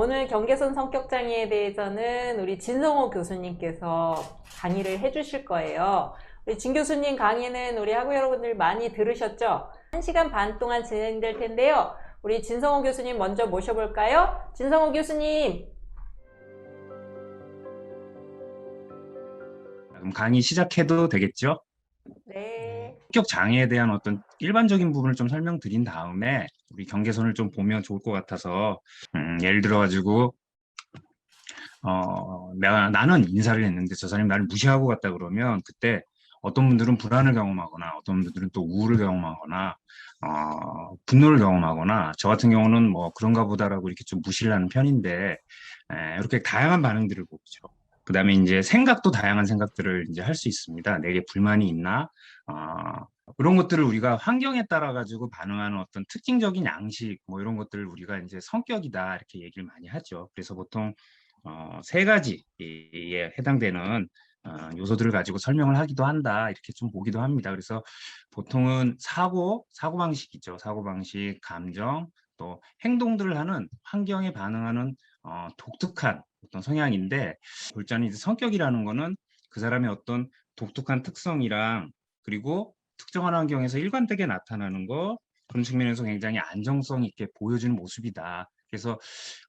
오늘 경계선 성격장애에 대해서는 우리 진성호 교수님께서 강의를 해주실 거예요. 우리 진 교수님 강의는 우리 학우 여러분들 많이 들으셨죠? 1시간 반 동안 진행될 텐데요. 우리 진성호 교수님 먼저 모셔볼까요? 진성호 교수님. 그럼 강의 시작해도 되겠죠? 네. 성격 장애에 대한 어떤 일반적인 부분을 좀 설명드린 다음에 우리 경계선을 좀 보면 좋을 것 같아서 예를 들어 가지고 나는 인사를 했는데 저 사람이 나를 무시하고 갔다 그러면 그때 어떤 분들은 불안을 경험하거나 어떤 분들은 또 우울을 경험하거나 분노를 경험하거나 저 같은 경우는 뭐 그런가 보다라고 이렇게 좀 무시를 하는 편인데 이렇게 다양한 반응들을 보죠. 그다음에 이제 생각도 다양한 생각들을 이제 할 수 있습니다. 내게 불만이 있나? 어, 그런 것들을 우리가 환경에 따라 가지고 반응하는 어떤 특징적인 양식 뭐 이런 것들을 우리가 이제 성격이다 이렇게 얘기를 많이 하죠. 그래서 보통 세 가지에 해당되는 요소들을 가지고 설명을 하기도 한다 이렇게 좀 보기도 합니다. 그래서 보통은 사고방식이죠. 사고방식, 감정, 또 행동들을 하는 환경에 반응하는 독특한 어떤 성향인데 골자는 이제 성격이라는 거는 그 사람의 어떤 독특한 특성이랑 그리고 특정한 환경에서 일관되게 나타나는 거 그런 측면에서 굉장히 안정성 있게 보여주는 모습이다. 그래서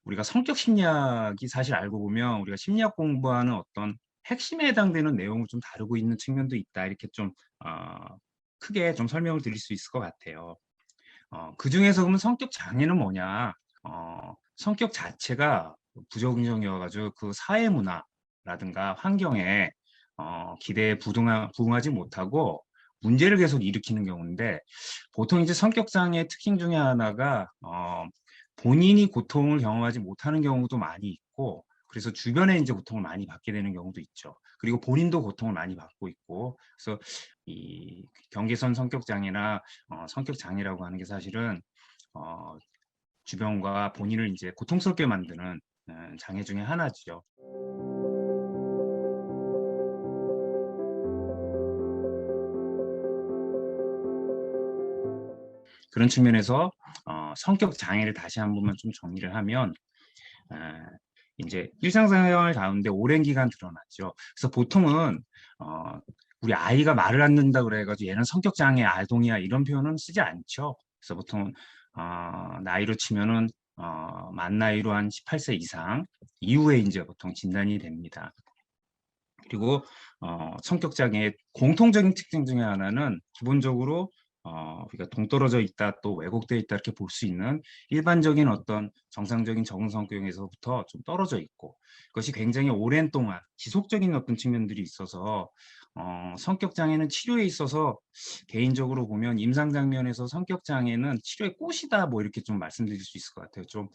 우리가 성격 심리학이 사실 알고 보면 우리가 심리학 공부하는 어떤 핵심에 해당되는 내용을 좀 다루고 있는 측면도 있다. 이렇게 좀 크게 좀 설명을 드릴 수 있을 것 같아요. 그중에서 그러면 성격 장애는 뭐냐? 성격 자체가 부정적이어가지고 그 사회 문화라든가 환경에 기대에 부응하지 못하고 문제를 계속 일으키는 경우인데 보통 이제 성격 장애의 특징 중에 하나가 본인이 고통을 경험하지 못하는 경우도 많이 있고 그래서 주변에 이제 고통을 많이 받게 되는 경우도 있죠. 그리고 본인도 고통을 많이 받고 있고 그래서 이 경계선 성격 장애나 성격 장애라고 하는 게 사실은 어, 주변과 본인을 이제 고통스럽게 만드는 장애 중에 하나죠. 그런 측면에서 성격 장애를 다시 한 번만 좀 정리를 하면 에, 이제 일상생활 가운데 오랜 기간 드러났죠. 그래서 보통은 어, 우리 아이가 말을 안 듣는다 그래가지고 얘는 성격 장애 아동이야 이런 표현은 쓰지 않죠. 그래서 보통 나이로 치면은 만 나이로 한 18세 이상 이후에 이제 보통 진단이 됩니다. 그리고 성격 장애의 공통적인 특징 중에 하나는 기본적으로 우리가 동떨어져 있다 또 왜곡되어 있다 이렇게 볼 수 있는 일반적인 어떤 정상적인 적응 성격에서부터 좀 떨어져 있고 그것이 굉장히 오랜 동안 지속적인 어떤 측면들이 있어서 성격 장애는 치료에 있어서 개인적으로 보면 임상 장면에서 성격 장애는 치료의 꽃이다 뭐 이렇게 좀 말씀드릴 수 있을 것 같아요. 좀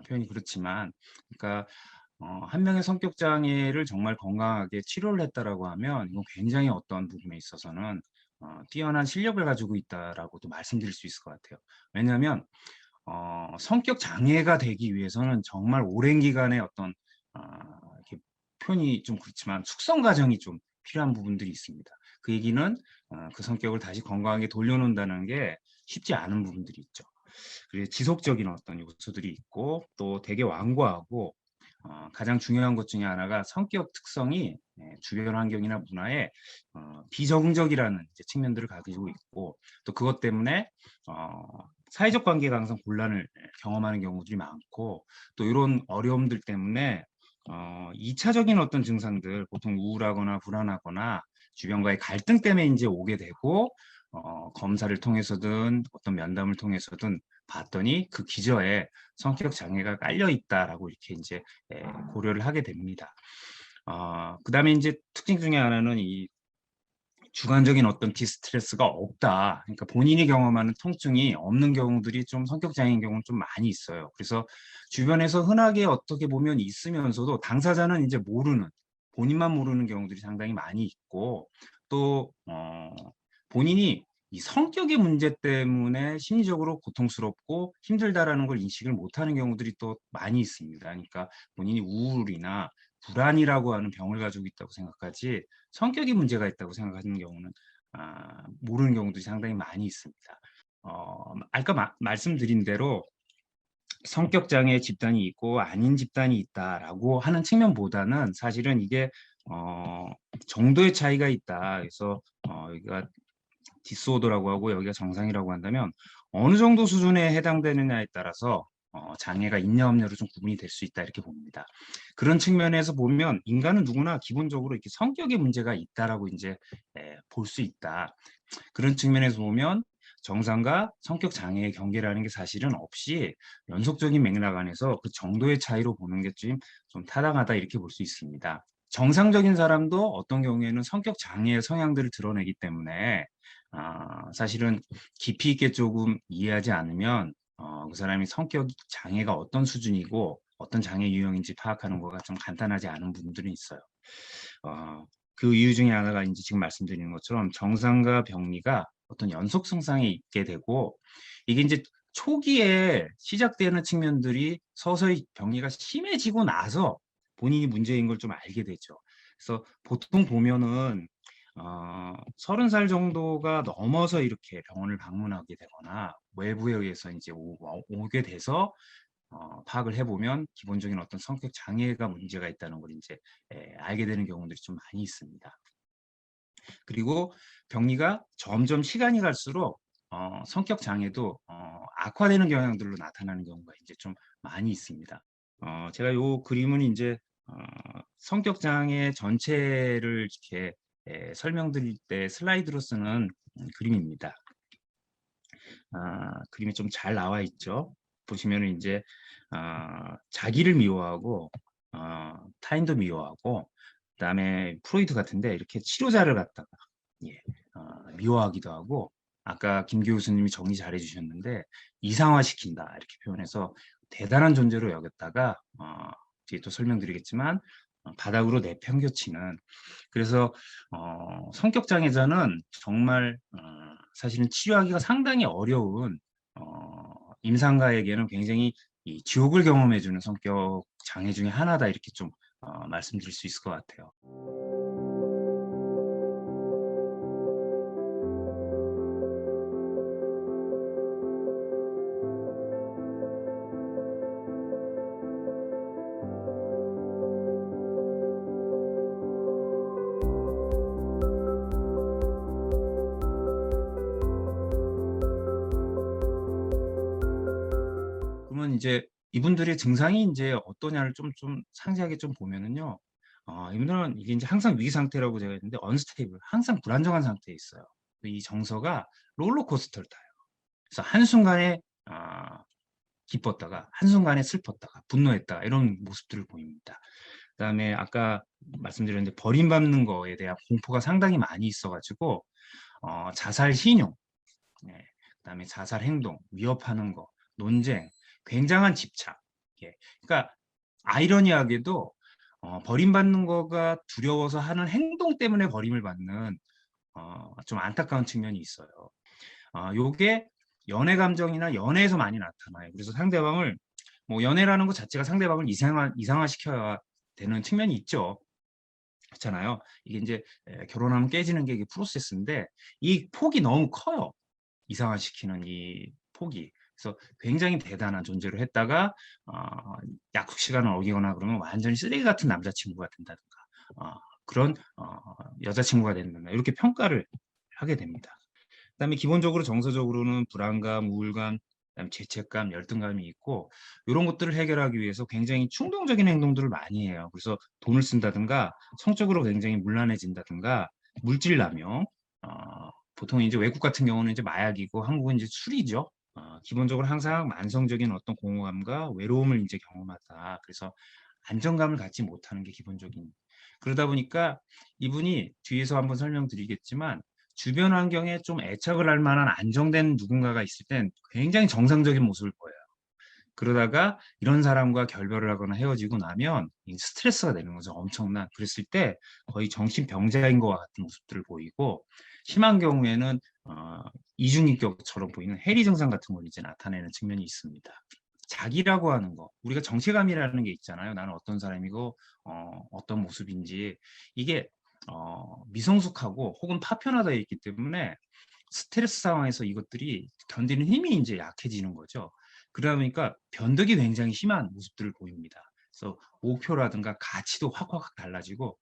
표현이 그렇지만 그러니까 한 명의 성격 장애를 정말 건강하게 치료를 했다라고 하면 이건 굉장히 어떤 부분에 있어서는 뛰어난 실력을 가지고 있다라고도 말씀드릴 수 있을 것 같아요. 왜냐하면 성격 장애가 되기 위해서는 정말 오랜 기간의 어떤 이렇게 표현이 좀 그렇지만 숙성 과정이 좀 필요한 부분들이 있습니다. 그 얘기는 그 성격을 다시 건강하게 돌려놓는다는 게 쉽지 않은 부분들이 있죠. 그리고 지속적인 어떤 요소들이 있고 또 되게 완고하고 가장 중요한 것 중에 하나가 성격 특성이 주변 환경이나 문화에 비정적이라는 이제 측면들을 가지고 있고 또 그것 때문에 사회적 관계가 항상 곤란을 경험하는 경우들이 많고 또 이런 어려움들 때문에 2차적인 어떤 증상들 보통 우울하거나 불안하거나 주변과의 갈등 때문에 이제 오게 되고 검사를 통해서든 어떤 면담을 통해서든 봤더니 그 기저에 성격 장애가 깔려 있다라고 이렇게 이제 고려를 하게 됩니다. 그다음에 이제 특징 중에 하나는 이 주관적인 어떤 디스트레스가 없다. 그러니까 본인이 경험하는 통증이 없는 경우들이 좀 성격 장애인 경우는 좀 많이 있어요. 그래서 주변에서 흔하게 어떻게 보면 있으면서도 당사자는 이제 모르는 본인만 모르는 경우들이 상당히 많이 있고 또 본인이 이 성격의 문제 때문에 심리적으로 고통스럽고 힘들다라는 걸 인식을 못하는 경우들이 또 많이 있습니다. 그러니까 본인이 우울이나 불안이라고 하는 병을 가지고 있다고 생각하지 성격이 문제가 있다고 생각하는 경우는 모르는 경우도 상당히 많이 있습니다. 아까 말씀드린 대로 성격 장애 집단이 있고 아닌 집단이 있다라고 하는 측면보다는 사실은 이게 정도의 차이가 있다. 그래서 여기가 디스오더라고 하고 여기가 정상이라고 한다면 어느 정도 수준에 해당되느냐에 따라서 장애가 있냐 없냐로 좀 구분이 될 수 있다 이렇게 봅니다. 그런 측면에서 보면 인간은 누구나 기본적으로 이렇게 성격의 문제가 있다라고 이제 볼 수 있다. 그런 측면에서 보면 정상과 성격 장애의 경계라는 게 사실은 없이 연속적인 맥락 안에서 그 정도의 차이로 보는 게 좀 타당하다 이렇게 볼 수 있습니다. 정상적인 사람도 어떤 경우에는 성격 장애의 성향들을 드러내기 때문에 사실은 깊이 있게 조금 이해하지 않으면 그 사람이 성격 장애가 어떤 수준이고 어떤 장애 유형인지 파악하는 거가 좀 간단하지 않은 부분들이 있어요. 그 이유 중에 하나가 이제 지금 말씀드리는 것처럼 정상과 병리가 어떤 연속성상에 있게 되고 이게 이제 초기에 시작되는 측면들이 서서히 병리가 심해지고 나서 본인이 문제인 걸 좀 알게 되죠. 그래서 보통 보면은 30살 정도가 넘어서 이렇게 병원을 방문하게 되거나 외부에 의해서 이제 오게 돼서 파악을 해보면 기본적인 어떤 성격 장애가 문제가 있다는 걸 이제 알게 되는 경우들이 좀 많이 있습니다. 그리고 병리가 점점 시간이 갈수록 성격 장애도 악화되는 경향들로 나타나는 경우가 이제 좀 많이 있습니다. 제가 요 그림은 이제 성격 장애 전체를 이렇게 설명드릴 때 슬라이드로 쓰는 그림입니다. 그림이 좀 잘 나와 있죠. 보시면은 이제 자기를 미워하고 타인도 미워하고 그다음에 프로이트 같은데 이렇게 치료자를 갖다가 예, 미워하기도 하고 아까 김 교수님이 정리 잘 해주셨는데 이상화시킨다 이렇게 표현해서 대단한 존재로 여겼다가 뒤에 또 설명드리겠지만 바닥으로 내팽겨치는 그래서 성격 장애자는 정말 사실은 치료하기가 상당히 어려운 임상가에게는 굉장히 이 지옥을 경험해주는 성격 장애 중에 하나다 이렇게 좀 말씀드릴 수 있을 것 같아요. 그러면 이제 이분들의 증상이 이제 어떠냐를 좀 상세하게 좀 보면은요. 이분들은 이게 이제 항상 위기 상태라고 제가 했는데 언스테이블, 항상 불안정한 상태에 있어요. 이 정서가 롤러코스터를 타요. 그래서 한순간에 기뻤다가 한순간에 슬펐다가 분노했다가 이런 모습들을 보입니다. 그다음에 아까 말씀드렸는데 버림받는 거에 대한 공포가 상당히 많이 있어가지고 자살 신용, 네. 그다음에 자살 행동, 위협하는 거, 논쟁, 굉장한 집착. 예. 그러니까 아이러니하게도 버림받는 거가 두려워서 하는 행동 때문에 버림을 받는 좀 안타까운 측면이 있어요. 요게 연애 감정이나 연애에서 많이 나타나요. 그래서 상대방을 뭐 연애라는 것 자체가 상대방을 이상화시켜야 되는 측면이 있죠. 그렇잖아요. 이게 이제 결혼하면 깨지는 게 이게 프로세스인데 이 폭이 너무 커요. 이상화시키는 이 폭이. 그래서 굉장히 대단한 존재로 했다가 약속 시간을 어기거나 그러면 완전히 쓰레기 같은 남자친구가 된다든가 그런 여자친구가 된다든가 이렇게 평가를 하게 됩니다. 그다음에 기본적으로 정서적으로는 불안감, 우울감, 그다음에 죄책감, 열등감이 있고 이런 것들을 해결하기 위해서 굉장히 충동적인 행동들을 많이 해요. 그래서 돈을 쓴다든가 성적으로 굉장히 문란해진다든가 물질 남용, 보통 이제 외국 같은 경우는 이제 마약이고 한국은 이제 술이죠. 기본적으로 항상 만성적인 어떤 공허감과 외로움을 이제 경험하다. 그래서 안정감을 갖지 못하는 게 기본적인. 그러다 보니까 이분이 뒤에서 한번 설명드리겠지만 주변 환경에 좀 애착을 할 만한 안정된 누군가가 있을 땐 굉장히 정상적인 모습을 보여요. 그러다가 이런 사람과 결별을 하거나 헤어지고 나면 스트레스가 되는 거죠. 엄청난. 그랬을 때 거의 정신병자인 것과 같은 모습들을 보이고 심한 경우에는 이중인격처럼 보이는 해리 증상 같은 걸 이제 나타내는 측면이 있습니다. 자기라고 하는 거, 우리가 정체감이라는 게 있잖아요. 나는 어떤 사람이고 어떤 모습인지 이게 미성숙하고 혹은 파편화되어 있기 때문에 스트레스 상황에서 이것들이 견디는 힘이 이제 약해지는 거죠. 그러다 보니까 변덕이 굉장히 심한 모습들을 보입니다. 그래서 목표라든가 가치도 확 달라지고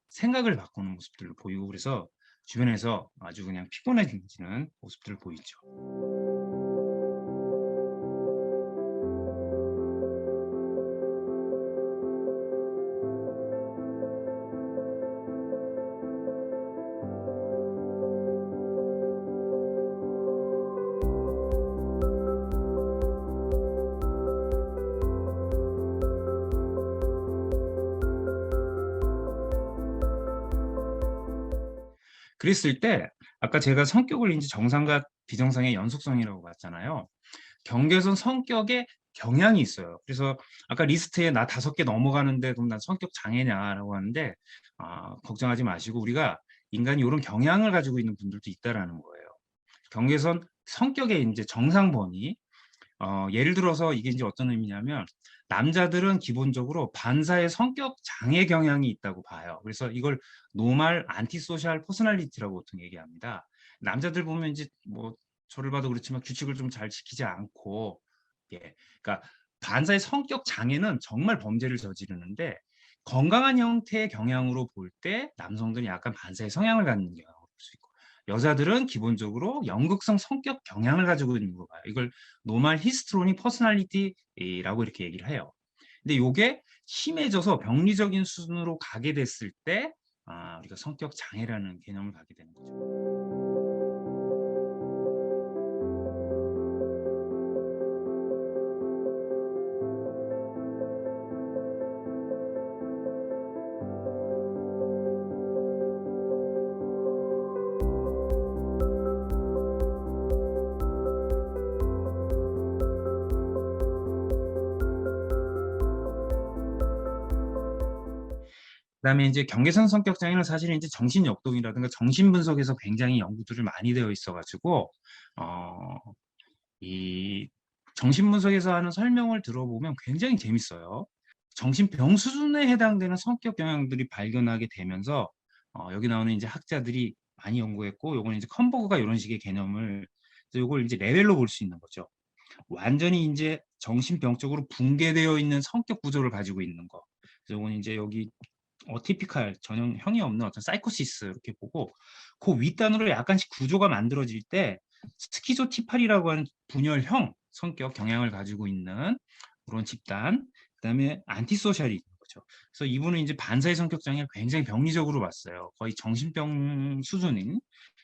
생각을 바꾸는 모습들을 보이고 그래서 주변에서 아주 그냥 피곤해지는 모습들을 보이죠. 그랬을 때 아까 제가 성격을 이제 정상과 비정상의 연속성이라고 봤잖아요. 경계선 성격에 경향이 있어요. 그래서 아까 리스트에 나 5개 넘어가는데 그럼 난 성격 장애냐라고 하는데 걱정하지 마시고 우리가 인간이 이런 경향을 가지고 있는 분들도 있다라는 거예요. 경계선 성격의 이제 정상 범위 예를 들어서 이게 이제 어떤 의미냐면 남자들은 기본적으로 반사의 성격 장애 경향이 있다고 봐요. 그래서 이걸 노말 안티소셜 퍼스널리티라고 보통 얘기합니다. 남자들 보면 이제 뭐 저를 봐도 그렇지만 규칙을 좀 잘 지키지 않고 그러니까 반사의 성격 장애는 정말 범죄를 저지르는데 건강한 형태의 경향으로 볼 때 남성들이 약간 반사의 성향을 갖는 경향을 볼 수 있고 여자들은 기본적으로 연극성 성격 경향을 가지고 있는 거 봐요. 이걸 노멀 히스트로닉 퍼스널리티라고 이렇게 얘기를 해요. 근데 이게 심해져서 병리적인 수준으로 가게 됐을 때 우리가 성격 장애라는 개념을 갖게 되는 거죠. 그다음에 이제 경계선 성격 장애는 사실은 이제 정신 역동이라든가 정신 분석에서 굉장히 연구들을 많이 되어 있어가지고 이 정신 분석에서 하는 설명을 들어보면 굉장히 재밌어요. 정신병 수준에 해당되는 성격 경향들이 발견하게 되면서 여기 나오는 이제 학자들이 많이 연구했고, 요거는 이제 컨버그가 이런 식의 개념을 요걸 이제 레벨로 볼 수 있는 거죠. 완전히 이제 정신병적으로 붕괴되어 있는 성격 구조를 가지고 있는 거. 그래서 요건 이제 여기 티피칼 전형이 없는 어떤 사이코시스 이렇게 보고 그 윗단으로 약간씩 구조가 만들어질 때 스키조티팔이라고 하는 분열형 성격 경향을 가지고 있는 그런 집단, 그다음에 안티소셜이 있는 거죠. 그래서 이분은 이제 반사의 성격 장애를 굉장히 병리적으로 봤어요. 거의 정신병 수준인.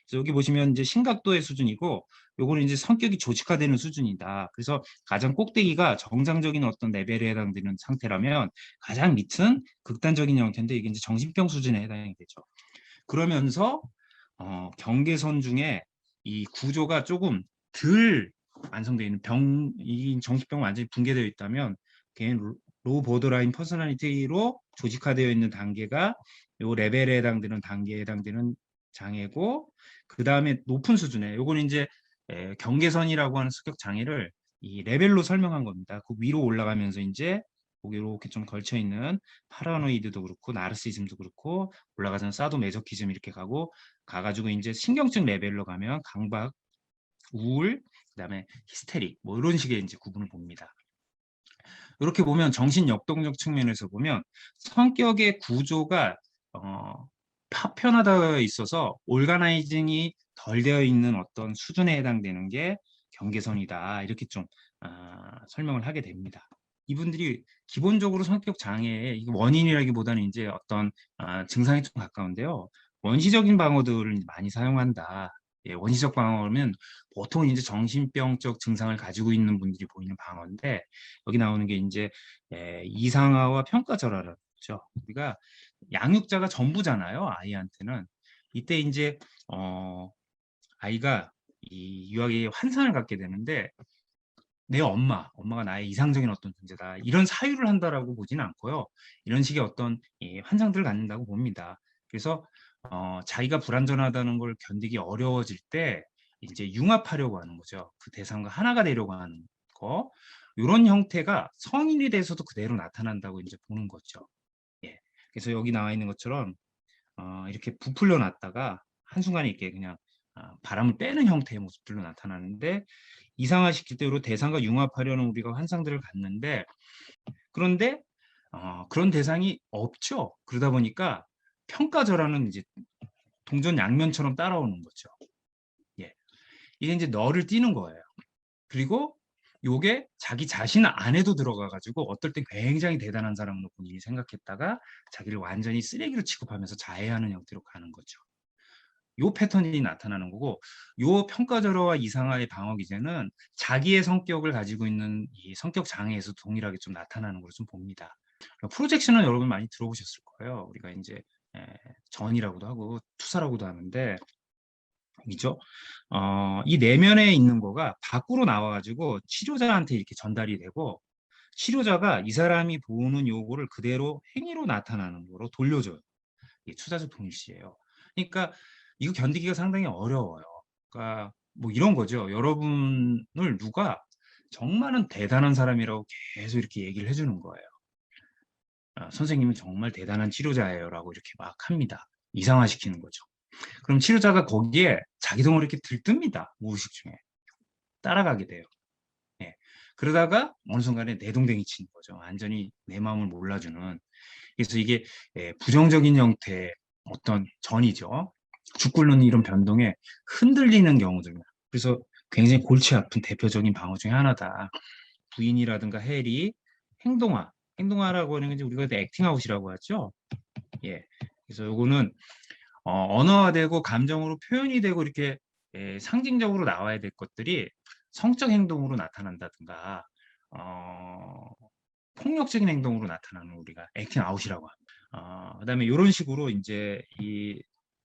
그래서 여기 보시면 이제 심각도의 수준이고, 요거는 이제 성격이 조직화되는 수준이다. 그래서 가장 꼭대기가 정상적인 어떤 레벨에 해당되는 상태라면 가장 밑은 극단적인 형태인데 이게 이제 정신병 수준에 해당이 되죠. 그러면서 경계선 중에 이 구조가 조금 덜 완성되어 있는 이 정신병 완전히 붕괴되어 있다면 걔는 로우 보더라인 퍼스널리티로 조직화되어 있는 단계가 요 레벨에 해당되는 단계에 해당되는 장애고, 그 다음에 높은 수준에 요거는 이제 경계선이라고 하는 성격 장애를 이 레벨로 설명한 겁니다. 그 위로 올라가면서 이제 거기 이렇게 좀 걸쳐 있는 파라노이드도 그렇고 나르시즘도 그렇고 올라가서는 사도매저키즘 이렇게 가가지고 이제 신경증 레벨로 가면 강박, 우울, 그다음에 히스테릭 뭐 이런 식의 이제 구분을 봅니다. 이렇게 보면 정신 역동적 측면에서 보면 성격의 구조가 파편화되어 있어서 올가나이징이 덜 되어 있는 어떤 수준에 해당되는 게 경계선이다. 이렇게 좀 설명을 하게 됩니다. 이분들이 기본적으로 성격 장애의 원인이라기보다는 이제 어떤 증상에 좀 가까운데요. 원시적인 방어들을 많이 사용한다. 원시적 방어면 보통 이제 정신병적 증상을 가지고 있는 분들이 보이는 방어인데, 여기 나오는 게 이제 이상화와 평가절하라는 거죠. 우리가 양육자가 전부잖아요, 아이한테는. 이때 이제 아이가 이 유아기의 환상을 갖게 되는데, 내 엄마가 나의 이상적인 어떤 존재다, 이런 사유를 한다라고 보지는 않고요. 이런 식의 어떤 환상들을 갖는다고 봅니다. 그래서 자기가 불완전하다는 걸 견디기 어려워질 때 이제 융합하려고 하는 거죠. 그 대상과 하나가 되려고 하는 거. 이런 형태가 성인이 돼서도 그대로 나타난다고 이제 보는 거죠. 예. 그래서 여기 나와 있는 것처럼 이렇게 부풀려 놨다가 한순간에 이렇게 그냥 바람을 빼는 형태의 모습들로 나타나는데, 이상화시킬 때 이런 대상과 융합하려는 우리가 환상들을 갖는데, 그런데 그런 대상이 없죠. 그러다 보니까 평가절하는 이제 동전 양면처럼 따라오는 거죠. 예. 이게 이제 너를 띄는 거예요. 그리고 요게 자기 자신 안에도 들어가 가지고 어떨 땐 굉장히 대단한 사람으로 본인이 생각했다가 자기를 완전히 쓰레기로 취급하면서 자해하는 형태로 가는 거죠. 요 패턴이 나타나는 거고, 요 평가절하와 이상화의 방어 기제는 자기의 성격을 가지고 있는 이 성격 장애에서 동일하게 좀 나타나는 걸로 좀 봅니다. 프로젝션은 여러분 많이 들어보셨을 거예요. 우리가 이제 전이라고도 하고 투사라고도 하는데, 이죠. 이 내면에 있는 거가 밖으로 나와가지고 치료자한테 이렇게 전달이 되고, 치료자가 이 사람이 보는 요거를 그대로 행위로 나타나는 거로 돌려줘요. 이게 투사적 동일시예요. 그러니까 이거 견디기가 상당히 어려워요. 그러니까 뭐 이런 거죠. 여러분을 누가 정말은 대단한 사람이라고 계속 이렇게 얘기를 해주는 거예요. 선생님은 정말 대단한 치료자예요라고 이렇게 막 합니다. 이상화시키는 거죠. 그럼 치료자가 거기에 자기 동을 이렇게 들뜹니다. 무의식 중에. 따라가게 돼요. 예. 그러다가 어느 순간에 내동댕이 치는 거죠. 완전히 내 마음을 몰라주는. 그래서 이게 부정적인 형태의 어떤 전이죠. 죽 끓는 이런 변동에 흔들리는 경우들입니다. 그래서 굉장히 골치 아픈 대표적인 방어 중에 하나다. 부인이라든가 헬이 행동화. 행동화라고 하는 게 이제 우리가 액팅아웃이라고 하죠. 예. 그래서 요거는 언어화되고 감정으로 표현이 되고 이렇게 상징적으로 나와야 될 것들이 성적 행동으로 나타난다든가 폭력적인 행동으로 나타나는 우리가 액팅 아웃이라고 합니다. 그다음에 이런 식으로 이제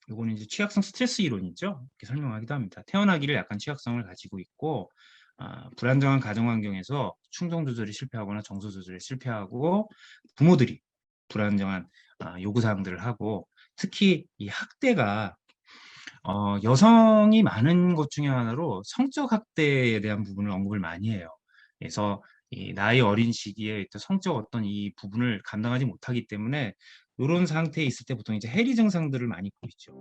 요거는 이제 취약성 스트레스 이론이죠. 이렇게 설명하기도 합니다. 태어나기를 약간 취약성을 가지고 있고 불안정한 가정 환경에서 충동 조절이 실패하거나 정서 조절이 실패하고 부모들이 불안정한 요구 사항들을 하고, 특히 이 학대가 여성이 많은 것 중에 하나로 성적 학대에 대한 부분을 언급을 많이 해요. 그래서 이 나이 어린 시기에 또 성적 어떤 이 부분을 감당하지 못하기 때문에 이런 상태에 있을 때 보통 이제 해리 증상들을 많이 보이죠.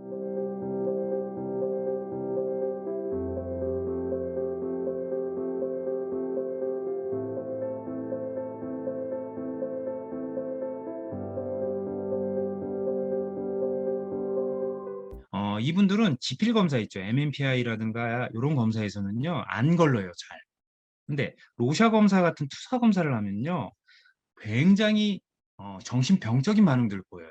이분들은 지필 검사 있죠. MMPI라든가 이런 검사에서는요, 안 걸러요, 잘. 근데 로샤 검사 같은 투사 검사를 하면요, 굉장히 정신병적인 반응들을 보여요.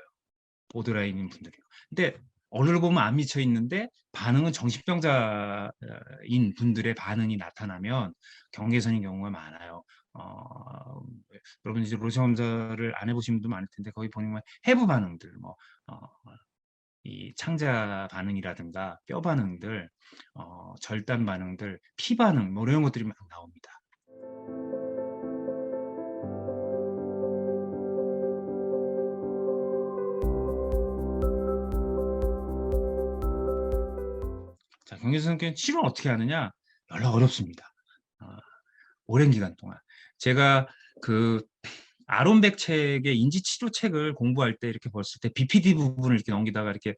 보드라인인 분들이요. 근데 얼굴 보면 안 미쳐 있는데 반응은 정신병자인 분들의 반응이 나타나면 경계선인 경우가 많아요. 여러분 이제 로샤 검사를 안 해보신 분도 많을 텐데 거기 보면 해부 반응들, 뭐 이 창자 반응이라든가 뼈 반응들, 절단 반응들, 피 반응, 뭐 이런 것들이 막 나옵니다. 자, 경계선교는 치료는 어떻게 하느냐? 연락 어렵습니다. 오랜 기간 동안. 제가 그 아론백 책의 인지치료 책을 공부할 때 이렇게 봤을 때 BPD 부분을 이렇게 넘기다가 이렇게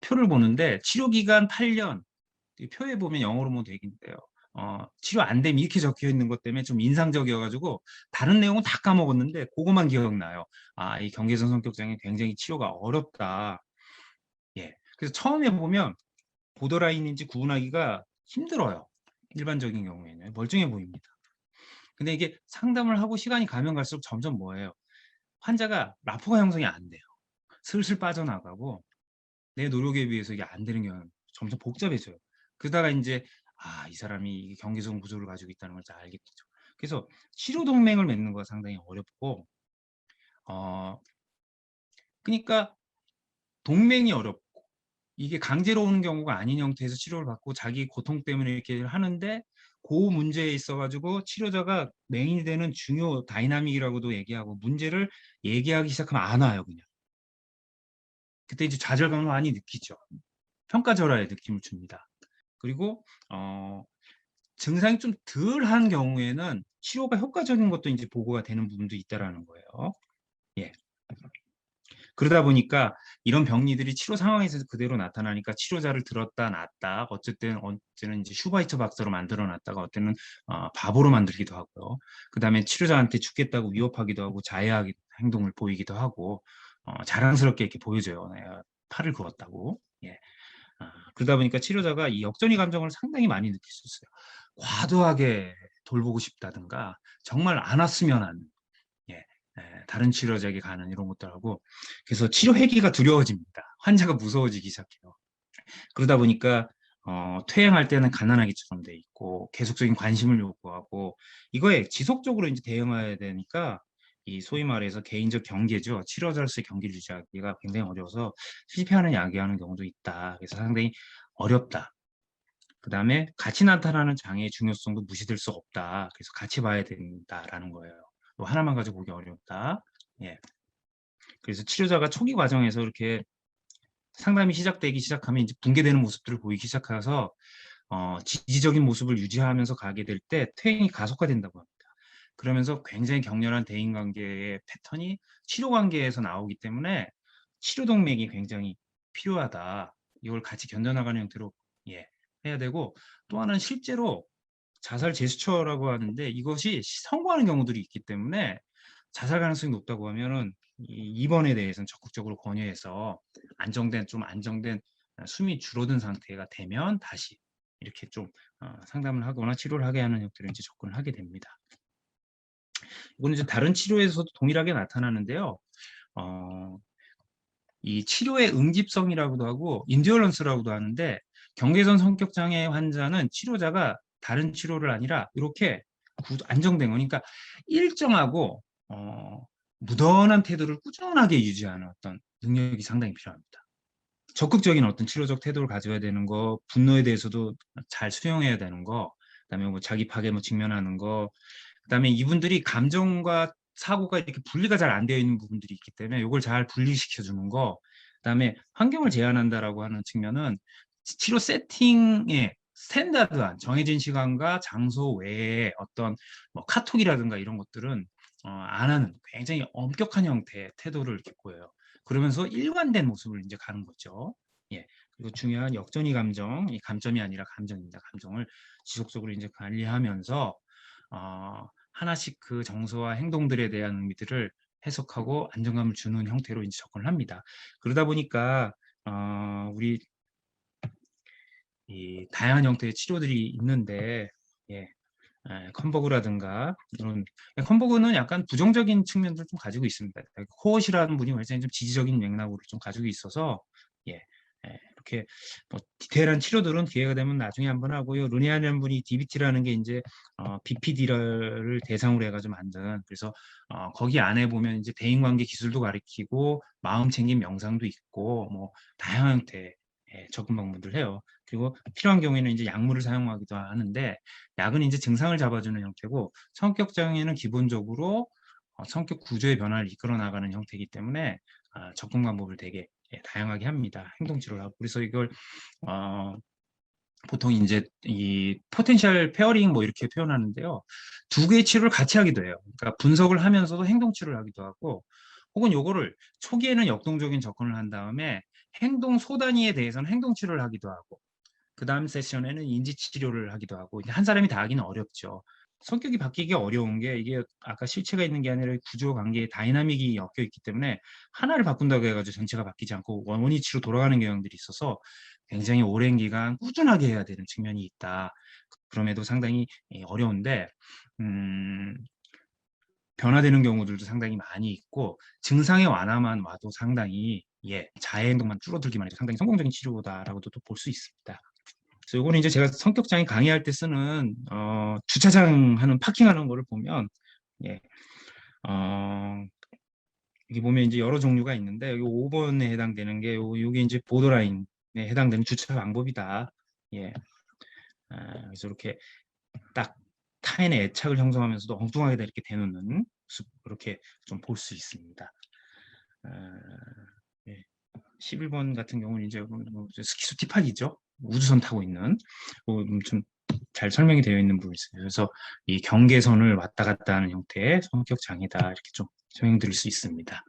표를 보는데 치료 기간 8년, 이 표에 보면 영어로 뭐 되긴 돼요. 치료 안 되면 이렇게 적혀 있는 것 때문에 좀 인상적이어가지고 다른 내용은 다 까먹었는데 그거만 기억나요. 이 경계선 성격장애 굉장히 치료가 어렵다. 예. 그래서 처음에 보면 보더라인인지 구분하기가 힘들어요. 일반적인 경우에는 멀쩡해 보입니다. 근데 이게 상담을 하고 시간이 가면 갈수록 점점 뭐예요? 환자가 라포가 형성이 안 돼요. 슬슬 빠져나가고 내 노력에 비해서 이게 안 되는 경우는 점점 복잡해져요. 그러다가 이제 이 사람이 경계선 구조를 가지고 있다는 걸 잘 알게 되죠. 그래서 치료 동맹을 맺는 거 상당히 어렵고, 그러니까 동맹이 어렵고 이게 강제로 오는 경우가 아닌 형태에서 치료를 받고 자기 고통 때문에 이렇게 하는데, 그 문제에 있어가지고 치료자가 메인이 되는 중요 다이나믹이라고도 얘기하고 문제를 얘기하기 시작하면 안 와요, 그냥. 그때 이제 좌절감을 많이 느끼죠. 평가절하의 느낌을 줍니다. 그리고 증상이 좀 덜한 경우에는 치료가 효과적인 것도 이제 보고가 되는 부분도 있다라는 거예요. 예. 그러다 보니까 이런 병리들이 치료 상황에서 그대로 나타나니까 치료자를 들었다 놨다 어쨌든 이제 슈바이처 박사로 만들어 놨다가 어때는 바보로 만들기도 하고요. 그다음에 치료자한테 죽겠다고 위협하기도 하고 자해하기 행동을 보이기도 하고 자랑스럽게 이렇게 보여줘요. 내가 팔을 그었다고. 예. 그러다 보니까 치료자가 이 역전의 감정을 상당히 많이 느낄 수 있어요. 과도하게 돌보고 싶다든가 정말 안 왔으면 하는 예, 다른 치료자에게 가는 이런 것들하고 그래서 치료 회기가 두려워집니다. 환자가 무서워지기 시작해요. 그러다 보니까 퇴행할 때는 가난하기처럼 돼 있고 계속적인 관심을 요구하고 이거에 지속적으로 이제 대응해야 되니까 이 소위 말해서 개인적 경계죠. 치료자로서의 경계를 유지하기가 굉장히 어려워서 실패하는 야기하는 경우도 있다. 그래서 상당히 어렵다. 그 다음에 같이 나타나는 장애의 중요성도 무시될 수 없다. 그래서 같이 봐야 된다라는 거예요. 또 하나만 가지고 보기 어렵다. 예. 그래서 치료자가 초기 과정에서 이렇게 상담이 시작되기 시작하면 이제 붕괴되는 모습들을 보이기 시작해서 지지적인 모습을 유지하면서 가게 될 때 퇴행이 가속화된다고 합니다. 그러면서 굉장히 격렬한 대인관계의 패턴이 치료관계에서 나오기 때문에 치료동맥이 굉장히 필요하다. 이걸 같이 견뎌나가는 형태로 예, 해야 되고 또 하나는 실제로 자살 제스처라고 하는데 이것이 성공하는 경우들이 있기 때문에 자살 가능성이 높다고 하면은 이 입원에 대해서는 적극적으로 권유해서 좀 안정된 숨이 줄어든 상태가 되면 다시 이렇게 좀 상담을 하거나 치료를 하게 하는 형태로 이제 접근을 하게 됩니다. 이거는 이제 다른 치료에서도 동일하게 나타나는데요. 이 치료의 응집성이라고도 하고 인듀어런스라고도 하는데 경계선 성격 장애 환자는 치료자가 다른 치료를 아니라 이렇게 안정된 거니까 일정하고 무던한 태도를 꾸준하게 유지하는 어떤 능력이 상당히 필요합니다. 적극적인 어떤 치료적 태도를 가져야 되는 거, 분노에 대해서도 잘 수용해야 되는 거, 그다음에 뭐 자기 파괴 뭐 직면하는 거, 그다음에 이분들이 감정과 사고가 이렇게 분리가 잘 안 되어 있는 부분들이 있기 때문에 이걸 잘 분리시켜 주는 거, 그다음에 환경을 제한한다라고 하는 측면은 치료 세팅에 스탠다드한 정해진 시간과 장소 외에 어떤 뭐 카톡이라든가 이런 것들은 안 하는 굉장히 엄격한 형태의 태도를 이렇게 보여요. 그러면서 일관된 모습을 이제 가는 거죠. 예. 그리고 중요한 역전의 감정, 이 감점이 아니라 감정입니다. 감정을 지속적으로 이제 관리하면서 하나씩 그 정서와 행동들에 대한 의미들을 해석하고 안정감을 주는 형태로 이제 접근을 합니다. 그러다 보니까 우리 이 다양한 형태의 치료들이 있는데 예, 컨버그라든가 이런 컨버그는 약간 부정적인 측면도 좀 가지고 있습니다. 코엇이라는 분이 굉장히 좀 지지적인 맥락으로 좀 가지고 있어서 예, 이렇게 뭐 디테일한 치료들은 기회가 되면 나중에 한번 하고요. 루니아라는 분이 DBT라는 게 이제 BPD를 대상으로 해가지고 만든 그래서 거기 안에 보면 이제 대인관계 기술도 가르치고 마음 챙김 명상도 있고 뭐 다양한 형태의 접근 방법들 해요. 그리고 필요한 경우에는 이제 약물을 사용하기도 하는데 약은 이제 증상을 잡아주는 형태고 성격 장애는 기본적으로 성격 구조의 변화를 이끌어 나가는 형태이기 때문에 접근 방법을 되게 다양하게 합니다. 행동 치료를 하고 그래서 이걸 보통 이제 이 포텐셜 페어링 뭐 이렇게 표현하는데요. 두 개의 치료를 같이 하기도 해요. 그러니까 분석을 하면서도 행동 치료를 하기도 하고 혹은 요거를 초기에는 역동적인 접근을 한 다음에 행동 소단위에 대해서는 행동 치료를 하기도 하고 그 다음 세션에는 인지 치료를 하기도 하고 한 사람이 다 하기는 어렵죠. 성격이 바뀌기 어려운 게 이게 아까 실체가 있는 게 아니라 구조 관계에 다이나믹이 엮여 있기 때문에 하나를 바꾼다고 해가지고 전체가 바뀌지 않고 원위치로 돌아가는 경향들이 있어서 굉장히 오랜 기간 꾸준하게 해야 되는 측면이 있다. 그럼에도 상당히 어려운데 변화되는 경우들도 상당히 많이 있고 증상의 완화만 와도 상당히 자해 행동만 줄어들기만 해도 상당히 성공적인 치료다라고도 또 볼 수 있습니다. 그래서 요거는 이제 제가 성격장애 강의할 때 쓰는 주차장 하는 파킹하는 거를 보면 여기 보면 이제 여러 종류가 있는데 여기 5번에 해당되는 게 요게 이제 보더라인에 해당되는 주차 방법이다. 그래서 이렇게 딱 타인의 애착을 형성하면서도 엉뚱하게 이렇게 대놓는 모습 이렇게 좀 볼 수 있습니다. 11번 같은 경우는 이제 스키소티팍이죠. 우주선 타고 있는 좀 잘 설명이 되어 있는 부분이 있어요. 그래서 이 경계선을 왔다 갔다 하는 형태의 성격 장애다 이렇게 좀 설명드릴 수 있습니다.